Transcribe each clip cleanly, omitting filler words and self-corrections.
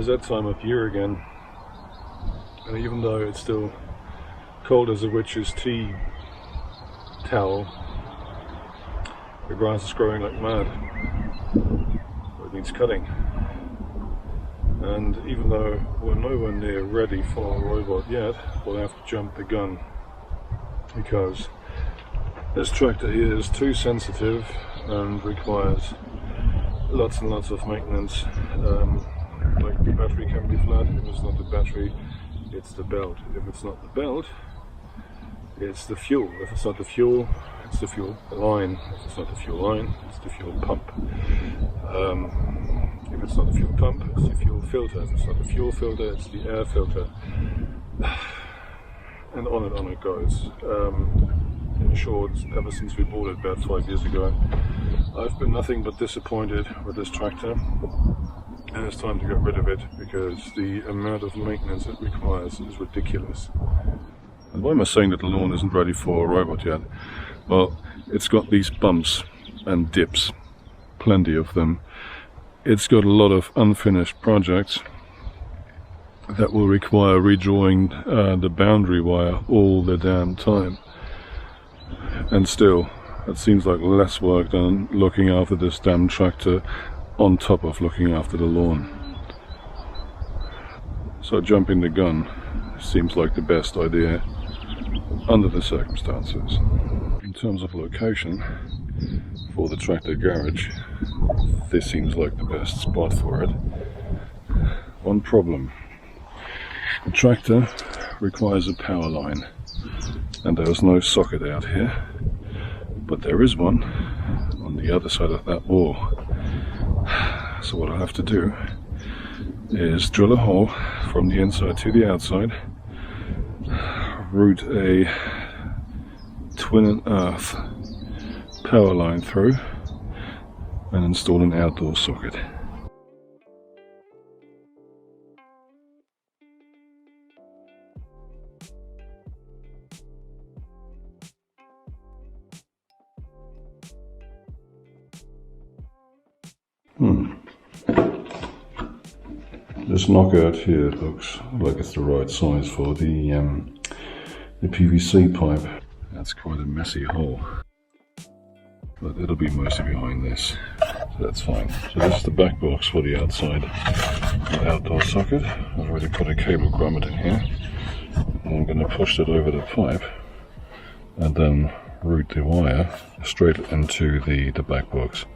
It's that time of year again, and even though it's still cold as a witch's tea towel, the grass is growing like mad. It needs cutting, and even though we're nowhere near ready for a robot yet, we'll have to jump the gun, because this tractor here is too sensitive and requires lots and lots of maintenance. Like the battery can be flat. If it's not the battery, it's the belt. If it's not the belt, it's the fuel. If it's not the fuel, it's the fuel line. If it's not the fuel line, it's the fuel pump. If it's not the fuel pump, it's the fuel filter. If it's not the fuel filter, it's the air filter. And on it goes. In short, ever since we bought it about 5 years ago, I've been nothing but disappointed with this tractor, and it's time to get rid of it because the amount of maintenance it requires is ridiculous. And why am I saying that the lawn isn't ready for a robot yet? Well, it's got these bumps and dips, plenty of them. It's got a lot of unfinished projects that will require redrawing the boundary wire all the damn time. And still, it seems like less work than looking after this damn tractor on top of looking after the lawn. So jumping the gun seems like the best idea under the circumstances. In terms of location for the tractor garage, this seems like the best spot for it. One problem: the tractor requires a power line, and there is no socket out here, but there is one on the other side of that wall. So what I have to do is drill a hole from the inside to the outside, route a twin and earth power line through, and install an outdoor socket. This knockout here looks like it's the right size for the PVC pipe. That's quite a messy hole, but it'll be mostly behind this, so that's fine. So this is the back box for the outside outdoor socket. I've already put a cable grommet in here, and I'm going to push that over the pipe and then route the wire straight into the back box.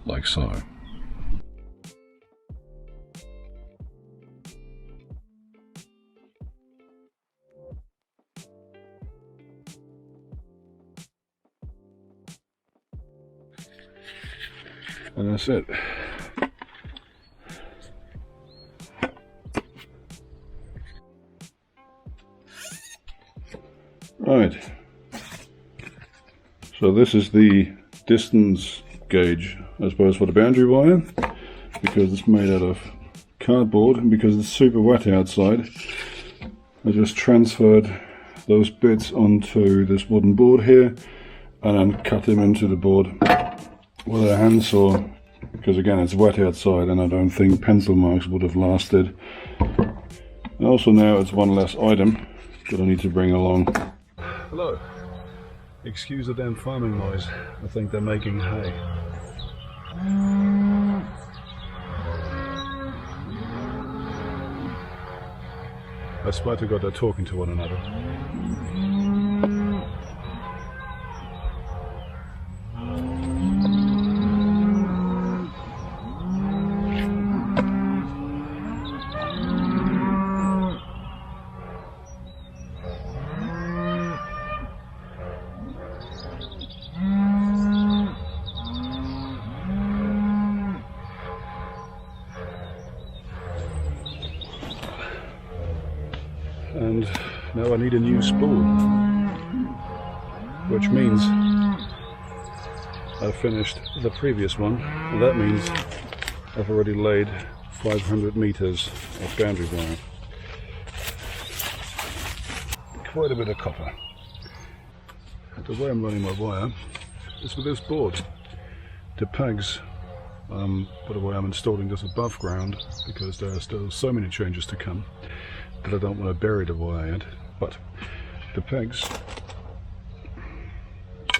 Like so. And that's it. Right. So this is the distance gauge, I suppose, for the boundary wire, because it's made out of cardboard and because it's super wet outside. I just transferred those bits onto this wooden board here and then cut them into the board with a handsaw, because again it's wet outside and I don't think pencil marks would have lasted. And also now it's one less item that I need to bring along. Hello. Excuse the damn farming noise. I think they're making hay. I swear to God they're talking to one another. And now I need a new spool, which means I've finished the previous one, and that means I've already laid 500 meters of boundary wire. Quite a bit of copper. The way I'm running my wire is with this board. The pegs, by the way, I'm installing this above ground because there are still so many changes to come that I don't want to bury the wire yet. But the pegs,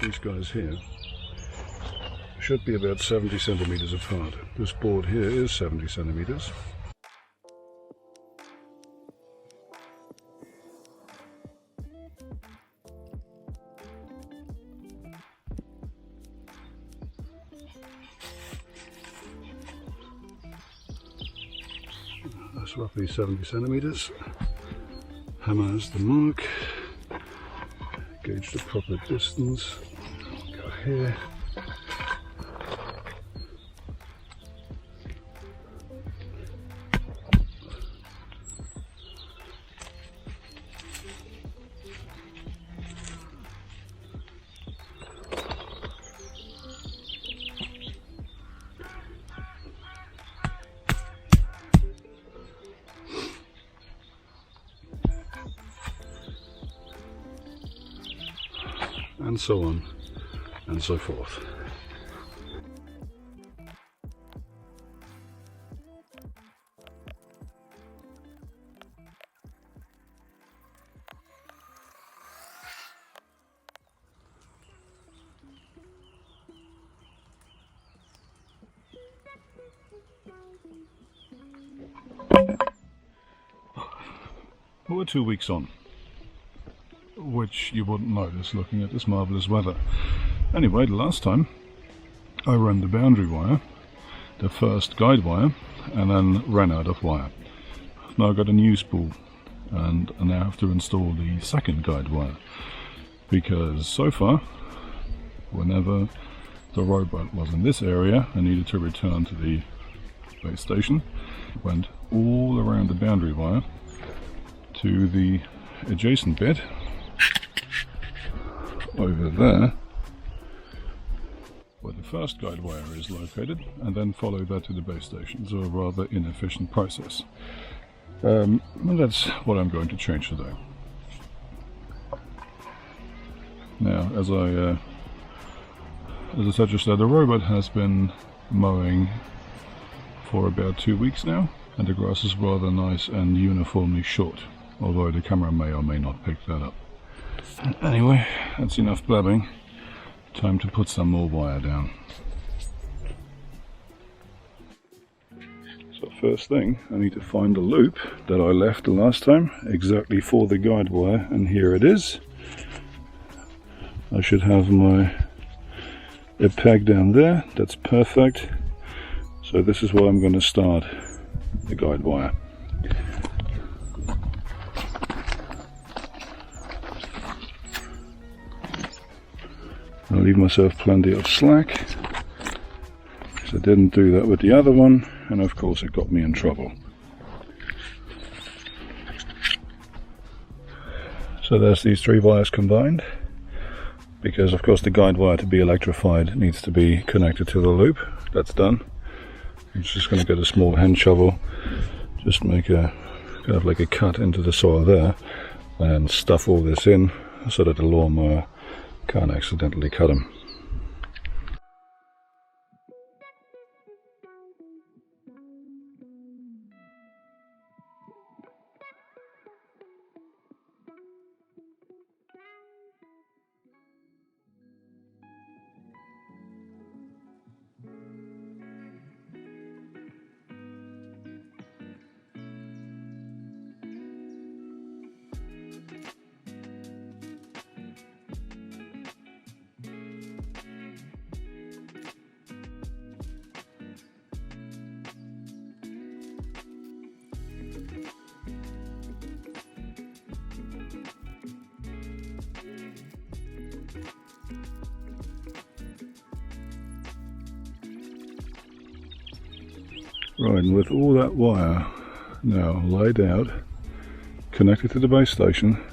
these guys here, should be about 70 centimeters apart. This board here is 70 centimeters. That's roughly 70 centimeters. Hammers the mark. Gauge the proper distance. Go here. And so on and so forth. We're 2 weeks on, which you wouldn't notice looking at this marvellous weather. Anyway, the last time I ran the boundary wire, the first guide wire, and then ran out of wire. I've now got a new spool and I now have to install the second guide wire, because so far, whenever the robot was in this area and needed to return to the base station, it went all around the boundary wire to the adjacent bit over there where the first guide wire is located, and then follow that to the base station. So a rather inefficient process. And that's what I'm going to change today. Now, as I said just there, the robot has been mowing for about 2 weeks now, and the grass is rather nice and uniformly short, although the camera may or may not pick that up. Anyway, that's enough blabbing. Time to put some more wire down. So first thing, I need to find the loop that I left the last time, exactly for the guide wire, and here it is. I should have a peg down there. That's perfect. So this is where I'm going to start the guide wire. I'll leave myself plenty of slack, because I didn't do that with the other one, and of course it got me in trouble. So there's these 3 wires combined, because of course the guide wire, to be electrified, needs to be connected to the loop. That's done. I'm just going to get a small hand shovel, just make a kind of like a cut into the soil there, and stuff all this in so that the lawnmower can't accidentally cut them. Right, and with all that wire now laid out, connected to the base station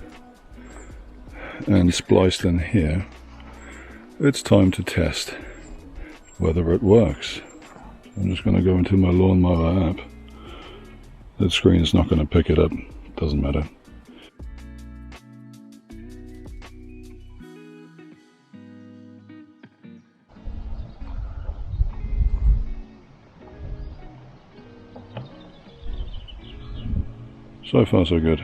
and spliced in here, it's time to test whether it works. I'm just going to go into my lawnmower app. That screen is not going to pick it up, doesn't matter. So far so good.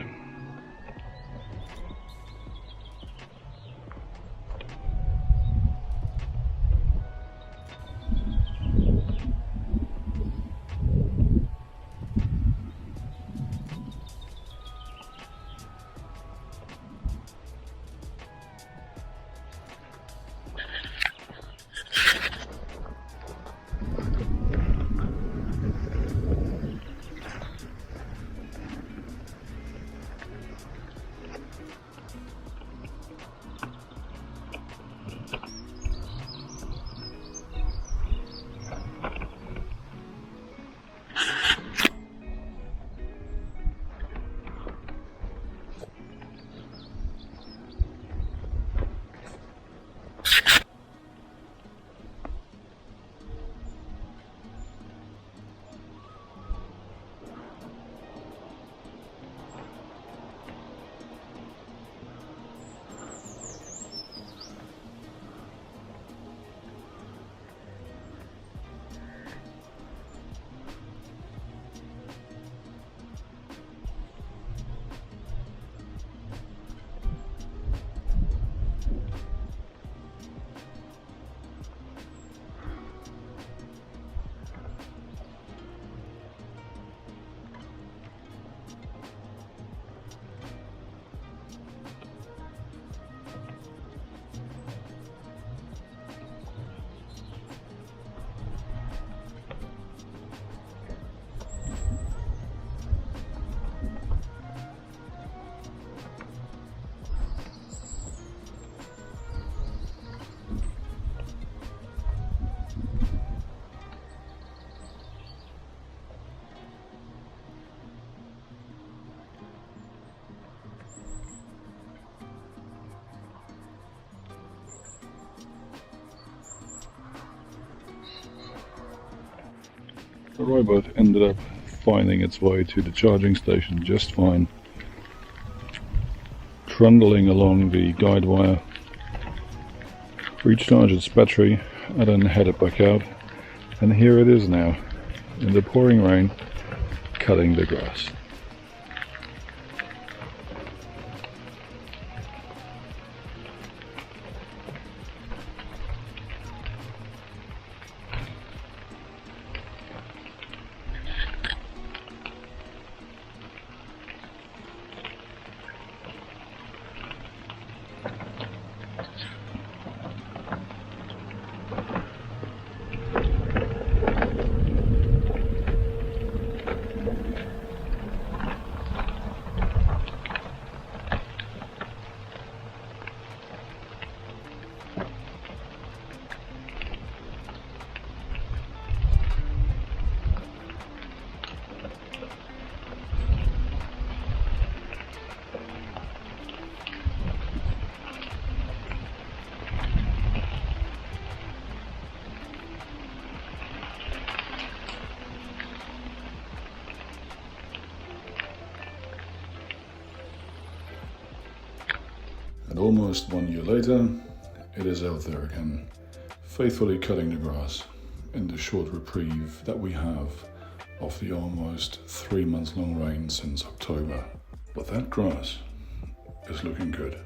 The robot ended up finding its way to the charging station just fine, trundling along the guide wire, recharged its battery and then headed back out, and here it is now, in the pouring rain, cutting the grass. And almost 1 year later, it is out there again, faithfully cutting the grass in the short reprieve that we have of the almost 3 months long rain since October. But that grass is looking good.